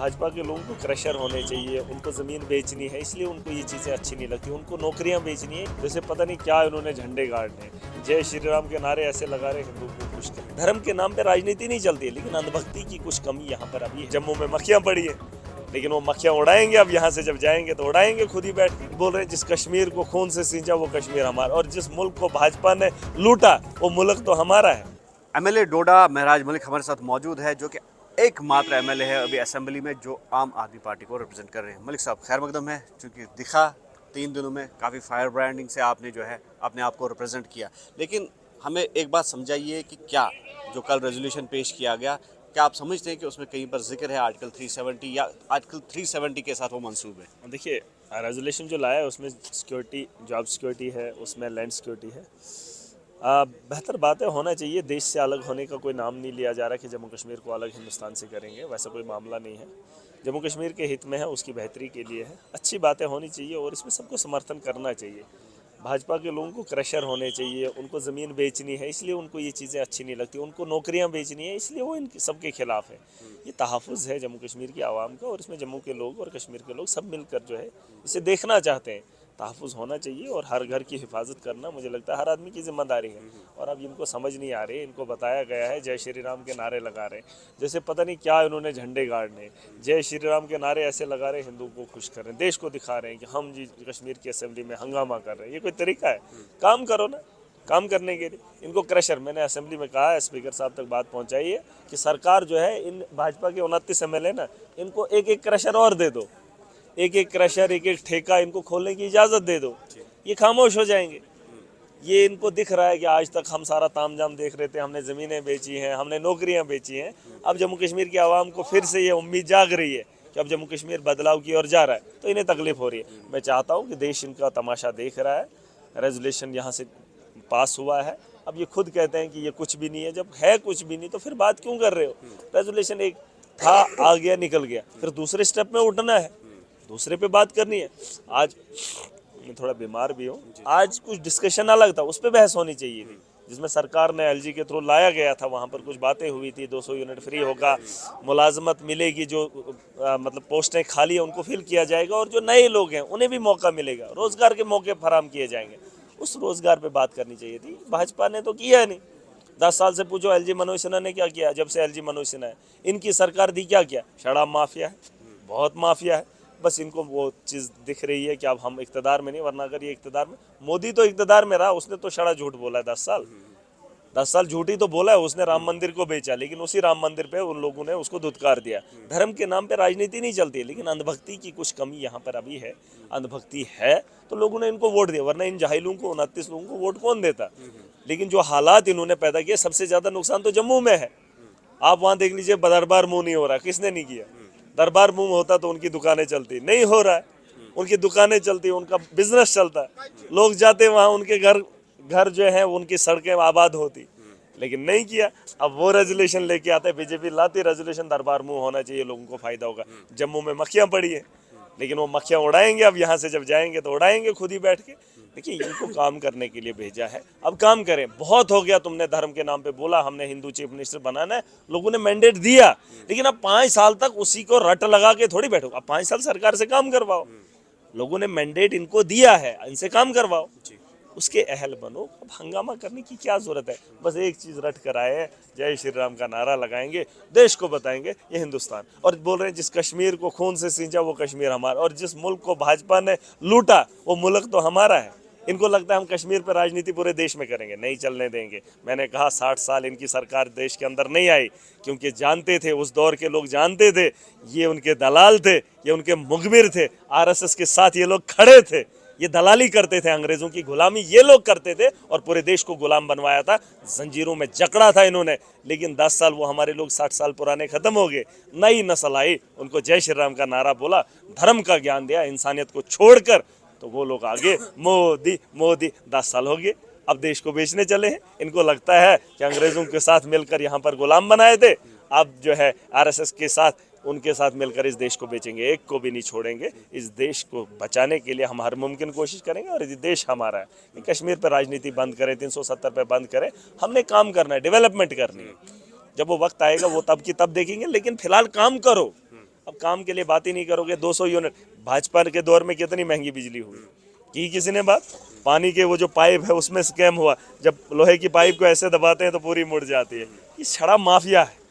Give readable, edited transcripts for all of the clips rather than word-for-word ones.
भाजपा के लोगों को क्रशर होने चाहिए, उनको ज़मीन बेचनी है, इसलिए उनको ये चीज़ें अच्छी नहीं लगती। उनको नौकरियां बेचनी है, जैसे पता नहीं क्या इन्होंने झंडे गाड़ने, जय श्री राम के नारे ऐसे लगा रहे हिंदू को खुश कर। धर्म के नाम पे राजनीति नहीं चलती है, लेकिन अंधभक्ति की कुछ कमी यहाँ पर अभी है। जम्मू में मक्खियाँ पड़ी है, लेकिन वो मक्खियाँ उड़ाएंगे। अब यहाँ से जब जाएंगे तो उड़ाएंगे खुद ही बैठ के। बोल रहे हैं जिस कश्मीर को खून से सींचा वो कश्मीर हमारा, और जिस मुल्क को भाजपा ने लूटा वो मुल्क तो हमारा है। एमएलए डोडा महराज मलिक हमारे साथ मौजूद है, जो कि एकमात्र एमएलए है अभी असेंबली में जो आम आदमी पार्टी को रिप्रेजेंट कर रहे हैं। मलिक साहब खैर मकदम है, चूँकि दिखा 3 दिनों में काफ़ी फायर ब्रांडिंग से आपने जो है अपने आप को रिप्रेजेंट किया, लेकिन हमें एक बात समझाइए कि क्या जो कल रेजोल्यूशन पेश किया गया, क्या आप समझते हैं कि उसमें कहीं पर जिक्र है आर्टिकल 370 या आर्टिकल 370 के साथ वो मंसूब है? देखिए, रेजोल्यूशन जो लाया है उसमें सिक्योरिटी, जॉब सिक्योरिटी है, उसमें लैंड सिक्योरिटी है। बेहतर बातें होना चाहिए। देश से अलग होने का कोई नाम नहीं लिया जा रहा कि जम्मू कश्मीर को अलग हिंदुस्तान से करेंगे, वैसा कोई मामला नहीं है। जम्मू कश्मीर के हित में है, उसकी बेहतरी के लिए है। अच्छी बातें होनी चाहिए और इसमें सबको समर्थन करना चाहिए। भाजपा के लोगों को क्रशर होने चाहिए, उनको ज़मीन बेचनी है, इसलिए उनको ये चीज़ें अच्छी नहीं लगती। उनको नौकरियां बेचनी है, इसलिए वो इन सबके खिलाफ है। ये तहफ़्फ़ुज़ है जम्मू कश्मीर की आवाम का, और इसमें जम्मू के लोग और कश्मीर के लोग सब मिलकर जो है इसे देखना चाहते हैं। तहफ़्फ़ुज़ होना चाहिए और हर घर की हिफाजत करना मुझे लगता है हर आदमी की जिम्मेदारी है। और अब इनको समझ नहीं आ रही, इनको बताया गया है जय श्री राम के नारे लगा रहे, जैसे पता नहीं क्या इन्होंने झंडे गाड़ने, जय श्री राम के नारे ऐसे लगा रहे हिंदू को खुश कर रहे हैं, देश को दिखा रहे हैं कि हम जी कश्मीर की असेंबली में हंगामा कर रहे हैं। ये कोई तरीका है? काम करो ना, काम करने के लिए इनको क्रशर। मैंने असेंबली में कहा है, स्पीकर साहब तक बात पहुँचाई है कि सरकार जो है इन भाजपा के 29 एमएलए ना, इनको एक एक क्रशर और दे दो, एक एक क्रशर, एक एक ठेका इनको खोलने की इजाज़त दे दो, ये खामोश हो जाएंगे। ये इनको दिख रहा है कि आज तक हम सारा तामझाम देख रहे थे, हमने ज़मीनें बेची हैं, हमने नौकरियां बेची हैं। अब जम्मू कश्मीर की आवाम को फिर से ये उम्मीद जाग रही है कि अब जम्मू कश्मीर बदलाव की ओर जा रहा है, तो इन्हें तकलीफ हो रही है। मैं चाहता हूँ कि देश इनका तमाशा देख रहा है। रेजोल्यूशन यहाँ से पास हुआ है, अब ये खुद कहते हैं कि ये कुछ भी नहीं है। जब है कुछ भी नहीं तो फिर बात क्यों कर रहे हो? रेजोल्यूशन एक था, आ गया, निकल गया, फिर दूसरे स्टेप में उठना है, दूसरे पे बात करनी है। आज मैं थोड़ा बीमार भी हूँ, आज कुछ डिस्कशन अलग था, उस पर बहस होनी चाहिए थी, जिसमें सरकार ने एलजी के थ्रू लाया गया था। वहाँ पर कुछ बातें हुई थी, 200 यूनिट फ्री होगा, मुलाजमत मिलेगी, जो मतलब पोस्टें खाली है उनको फिल किया जाएगा, और जो नए लोग हैं उन्हें भी मौका मिलेगा, रोजगार के मौके फराहम किए जाएंगे। उस रोजगार पे बात करनी चाहिए थी। भाजपा ने तो किया नहीं। 10 साल से पूछो एलजी मनोज सिन्हा ने क्या किया? जब से एलजी मनोज सिन्हा है, इनकी सरकार दी क्या किया? शराब माफिया है, बहुत माफिया है। बस इनको वो चीज़ दिख रही है कि अब हम इक़्तिदार में नहीं, वरना अगर ये इक़्तिदार में, मोदी तो इक़्तिदार में रहा, उसने तो शड़ा झूठ बोला है 10 साल झूठी तो बोला है उसने। राम मंदिर को बेचा, लेकिन उसी राम मंदिर पे उन लोगों ने उसको धुतकार दिया। धर्म के नाम पे राजनीति नहीं चलती है, लेकिन अंधभक्ति की कुछ कमी यहाँ पर अभी है। अंधभक्ति है तो लोगों ने इनको वोट दिया, वरना इन जाहिलों को, 29 लोगों को वोट कौन देता? लेकिन जो हालात इन्होंने पैदा किए, सबसे ज़्यादा नुकसान तो जम्मू में है। आप वहाँ देख लीजिए, दरबार मुँह नहीं हो रहा, किसने नहीं किया? दरबार मुंह होता तो उनकी दुकानें चलती, नहीं हो रहा है। उनकी दुकानें चलती, उनका बिजनेस चलता है, लोग जाते वहाँ, उनके घर जो है उनकी सड़कें आबाद होती, लेकिन नहीं किया। अब वो रेजोल्यूशन लेके आते हैं, बीजेपी लाती रेजोल्यूशन, दरबार मुंह होना चाहिए, लोगों को फायदा होगा। जम्मू में मक्खियाँ पड़ी हैं, लेकिन वो मक्खियाँ उड़ाएंगे। अब यहाँ से जब जाएंगे तो उड़ाएंगे खुद ही बैठ के। देखिए, इनको काम करने के लिए भेजा है, अब काम करें। बहुत हो गया, तुमने धर्म के नाम पे बोला हमने हिंदू चीफ मिनिस्टर बनाना है, लोगों ने मैंडेट दिया, लेकिन अब 5 साल तक उसी को रट लगा के थोड़ी बैठो। अब 5 साल सरकार से काम करवाओ, लोगों ने मैंडेट इनको दिया है, इनसे काम करवाओ, उसके अहल बनो। अब हंगामा करने की क्या जरूरत है? बस एक चीज़ रट कर आए हैं, जय श्री राम का नारा लगाएंगे, देश को बताएंगे ये हिंदुस्तान, और बोल रहे हैं जिस कश्मीर को खून से सींचा वो कश्मीर हमारा, और जिस मुल्क को भाजपा ने लूटा वो मुल्क तो हमारा है। इनको लगता है हम कश्मीर पर राजनीति पूरे देश में करेंगे, नहीं चलने देंगे। मैंने कहा 60 साल इनकी सरकार देश के अंदर नहीं आई, क्योंकि जानते थे, उस दौर के लोग जानते थे, ये उनके दलाल थे, ये उनके मुखबिर थे, आरएसएस के साथ ये लोग खड़े थे, ये दलाली करते थे, अंग्रेजों की गुलामी ये लोग करते थे, और पूरे देश को गुलाम बनवाया था, जंजीरों में जकड़ा था इन्होंने। लेकिन 10 साल वो हमारे लोग 60 साल पुराने खत्म हो गए, नई नस्ल आई, उनको जय श्री राम का नारा बोला, धर्म का ज्ञान दिया, इंसानियत को छोड़कर, तो वो लोग आगे मोदी मोदी। 10 साल हो गए, अब देश को बेचने चले हैं। इनको लगता है कि अंग्रेजों के साथ मिलकर यहाँ पर गुलाम बनाए थे, अब जो है आरएसएस के साथ, उनके साथ मिलकर इस देश को बेचेंगे, एक को भी नहीं छोड़ेंगे। इस देश को बचाने के लिए हम हर मुमकिन कोशिश करेंगे, और ये देश हमारा है। कश्मीर पर राजनीति बंद करें, 370 पे बंद करें, हमने काम करना है, डेवलपमेंट करनी है। जब वो वक्त आएगा वो तब की तब देखेंगे, लेकिन फिलहाल काम करो। अब काम के लिए बात ही नहीं करोगे। 200 यूनिट भाजपा के दौर में कितनी महंगी बिजली हुई की किसी ने बात? पानी के वो जो पाइप है उसमें स्कैम हुआ, जब लोहे की पाइप को ऐसे दबाते हैं तो पूरी मुड़ जाती है। ये छड़ा माफिया है।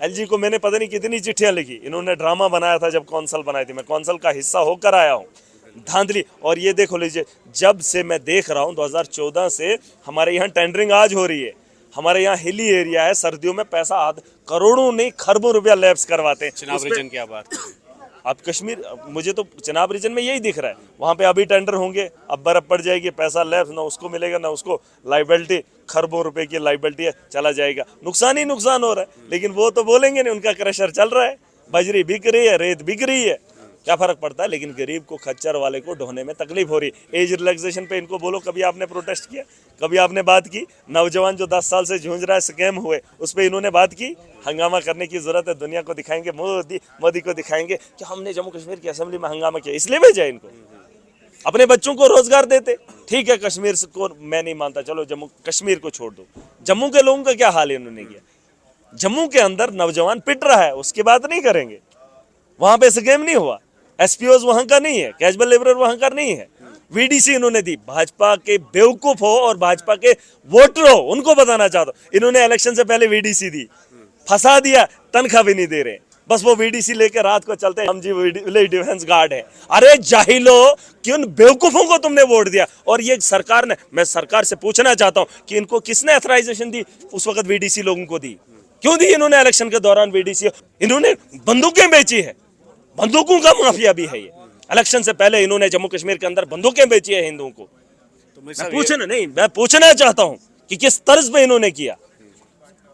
एलजी को मैंने पता नहीं कितनी चिट्ठियां लिखी, इन्होंने ड्रामा बनाया था जब कौंसल बनाई थी, मैं कौंसल का हिस्सा होकर आया हूँ। धांधली। और ये देखो लीजिए, जब से मैं देख रहा हूँ 2014 से हमारे यहाँ टेंडरिंग आज हो रही है। हमारे यहाँ हिली एरिया है, सर्दियों में पैसा करोड़ों नहीं खरबों रुपया लैप्स करवाते हैं। चुनाव रीजन की बात करें आप कश्मीर, मुझे तो चनाब रीजन में यही दिख रहा है। वहाँ पे अभी टेंडर होंगे, अब बर्फ पड़ जाएगी, पैसा लैप्स ना उसको मिलेगा ना उसको, लाइबिलिटी खरबों रुपए की लाइबिलिटी है, चला जाएगा, नुकसान ही नुकसान हो रहा है। लेकिन वो तो बोलेंगे नहीं, उनका क्रशर चल रहा है, बजरी बिक रही है, रेत बिक रही है, क्या फर्क पड़ता है। लेकिन गरीब को, खच्चर वाले को ढोने में तकलीफ हो रही है। एज रिलैक्सेशन पे इनको बोलो, कभी आपने प्रोटेस्ट किया? कभी आपने बात की? नौजवान जो 10 साल से जूझ रहा है, स्कैम हुए, उस पर इन्होंने बात की? हंगामा करने की जरूरत है, दुनिया को दिखाएंगे, मोदी को दिखाएंगे कि हमने जम्मू कश्मीर की असेंबली में हंगामा किया, इसलिए भेजा इनको। अपने बच्चों को रोजगार देते। ठीक है, कश्मीर को मैं नहीं मानता, चलो जम्मू कश्मीर को छोड़ दो, जम्मू के लोगों का क्या हाल इन्होंने किया? जम्मू के अंदर नौजवान पिट रहा है, उसकी बात नहीं करेंगे। वहां पे स्कैम नहीं हुआ, एसपीओ वहां का नहीं है, कैजुअल लेबरर वहां का नहीं है। वीडीसी इन्होंने दी। भाजपा के बेवकूफ हो और भाजपा के वोटर हो, उनको बताना चाहता हूं, इन्होंने इलेक्शन से पहले वीडीसी दी, फंसा दिया, तनख्वाह भी नहीं दे रहे, बस वो वीडीसी लेकर रात को चलते हैं, हम जी विलेज डिफेंस गार्ड है। अरे जाहिलो, किन बेवकूफों को तुमने वोट दिया? और ये सरकार ने, मैं सरकार से पूछना चाहता हूं कि इनको किसने अथराइजेशन दी उस वक्त वीडीसी लोगों को दी? क्यों दी इन्होंने इलेक्शन के दौरान वीडीसी? इन्होंने बंदूकें बेची है, बंदूकों का माफिया भी है ये। इलेक्शन से पहले इन्होंने जम्मू कश्मीर के अंदर बंदूकें बेची है हिंदुओं को। तो मैं पूछना चाहता हूं कि किस तर्ज पे इन्होंने किया।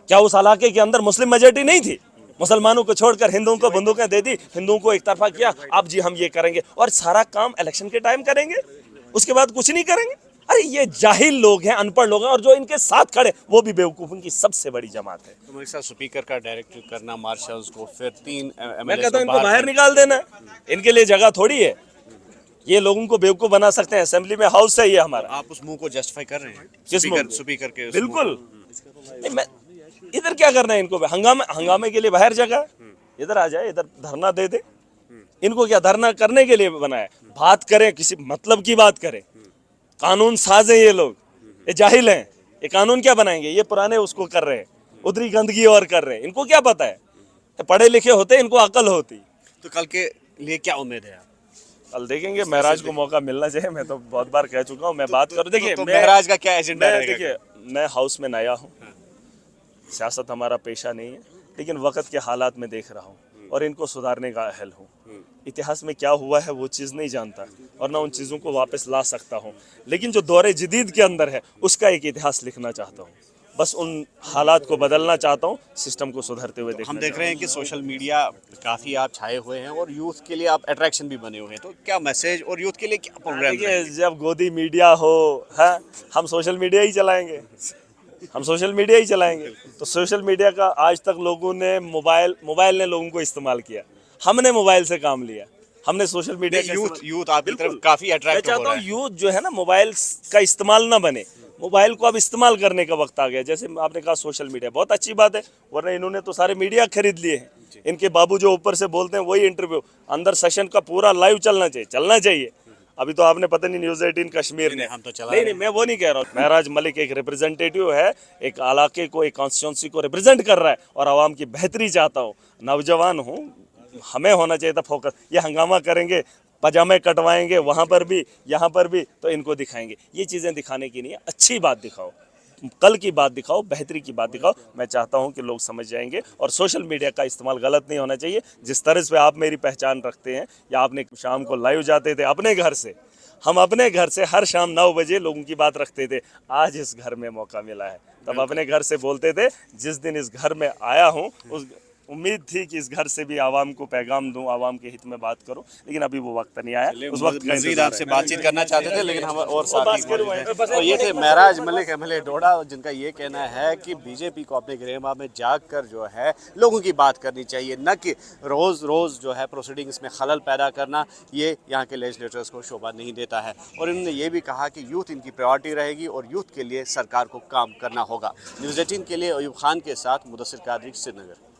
क्या उस इलाके के अंदर मुस्लिम मेजॉरिटी नहीं थी? मुसलमानों को छोड़कर हिंदुओं को बंदूकें दे दी, हिंदुओं को एक तरफा किया, अब जी हम ये करेंगे, और सारा काम इलेक्शन के टाइम करेंगे, उसके बाद कुछ नहीं करेंगे। अरे ये जाहिल लोग हैं, अनपढ़ लोग हैं, और जो इनके साथ खड़े वो भी बेवकूफों की सबसे बड़ी जमात है। तो मेरे साथ स्पीकर का डायरेक्टिव करना, मार्शल्स को, फिर 3 मैं कहता हूं इनको बाहर निकाल देना, इनके लिए जगह थोड़ी है। ये लोगों को बेवकूफ बना सकते हैं, असेंबली में हाउस है ये हमारा। आप उस मुंह को जस्टिफाई कर रहे हैं किस मुंह को? स्पीकर के बिल्कुल नहीं, मैं इधर क्या करना है इनको? हंगामे के लिए बाहर जगह, इधर आ जाए, इधर धरना दे दे। इनको क्या धरना करने के लिए बनाया? बात करें, किसी मतलब की बात करें। कानून साज है ये लोग, ये जाहिल हैं, ये कानून क्या बनाएंगे? ये पुराने उसको कर रहे हैं, उधरी गंदगी और कर रहे हैं, इनको क्या पता है? पढ़े लिखे होते, इनको अकल होती। तो कल के लिए क्या उम्मीद है? कल देखेंगे, महराज को मौका मिलना चाहिए। मैं तो बहुत बार कह चुका हूँ, मैं बात करूँ। देखिए महराज का क्या एजेंडा रहेगा? देखिए, मैं हाउस में नया हूँ, सियासत हमारा पेशा नहीं है, लेकिन वक्त के हालात में देख रहा हूँ और इनको सुधारने का अहल हूँ। इतिहास में क्या हुआ है वो चीज़ नहीं जानता और ना उन चीज़ों को वापस ला सकता हूँ, लेकिन जो दौरे जदीद के अंदर है उसका एक इतिहास लिखना चाहता हूँ। बस उन हालात को बदलना चाहता हूँ, सिस्टम को सुधरते हुए देखना। हम देख रहे हैं कि सोशल मीडिया काफ़ी आप छाए हुए हैं और यूथ के लिए आप अट्रैक्शन भी बने हुए हैं, तो क्या मैसेज और यूथ के लिए क्या प्रोग्राम? देखिए, जब गोदी मीडिया हो, है, हम सोशल मीडिया ही चलाएंगे, हम सोशल मीडिया ही चलाएंगे। तो सोशल मीडिया का आज तक लोगों ने मोबाइल ने लोगों को इस्तेमाल किया, हमने मोबाइल से काम लिया, हमने सोशल मीडिया का यूथ आपकी तरफ काफ़ी अट्रैक्ट हो रहा है। मैं चाहता हूँ यूथ जो है ना, मोबाइल का इस्तेमाल ना बने, मोबाइल को अब इस्तेमाल करने का वक्त आ गया। जैसे आपने कहा सोशल मीडिया बहुत अच्छी बात है, वरना इन्होंने तो सारे मीडिया खरीद लिए हैं। इनके बाबू जो ऊपर से बोलते हैं वही इंटरव्यू, अंदर सेशन का पूरा लाइव चलना चाहिए। अभी तो आपने पता नहीं न्यूज़ 18 कश्मीर ने, हम तो चला नहीं, मैं वो नहीं कह रहा हूँ। महराज मलिक एक रिप्रेजेंटेटिव है, एक इलाके को, एक कॉन्स्टिट्यूंसी को रिप्रेजेंट कर रहा है और आवाम की बेहतरी चाहता हूँ। नौजवान हूँ, हमें होना चाहिए था फोकस। ये हंगामा करेंगे, पजामे कटवाएंगे, वहाँ पर भी यहाँ पर भी, तो इनको दिखाएंगे। ये चीज़ें दिखाने की नहीं है, अच्छी बात दिखाओ, कल की बात दिखाओ, बेहतरी की बात दिखाओ। मैं चाहता हूं कि लोग समझ जाएंगे और सोशल मीडिया का इस्तेमाल गलत नहीं होना चाहिए। जिस तरह से आप मेरी पहचान रखते हैं, या आपने शाम को लाइव जाते थे अपने घर से, हम अपने घर से हर शाम 9 बजे लोगों की बात रखते थे। आज इस घर में मौका मिला है, तब अपने घर से बोलते थे। जिस दिन इस घर में आया हूँ, उस उम्मीद थी कि इस घर से भी आवाम को पैगाम दूं, आवाम के हित में बात करूं, लेकिन अभी वो वक्त नहीं आया। उस वक्त मज़ीद आपसे बातचीत करना चाहते थे, लेकिन हम और साथी और ये थे महराज मलिक एमएलए डोडा, जिनका ये कहना है कि बीजेपी को अपने गृहमा में जाकर जो है लोगों की बात करनी चाहिए, न कि रोज़ रोज़ जो है प्रोसीडिंग्स में खलल पैदा करना। ये यहाँ के लेजिस्लेटर्स को शोभा नहीं देता है। और इन्होंने ये भी कहा कि यूथ इनकी प्रायोरिटी रहेगी और यूथ के लिए सरकार को काम करना होगा। न्यूज़ 18 के लिए अयूब खान के साथ मुदस्सिर कादरी, श्रीनगर।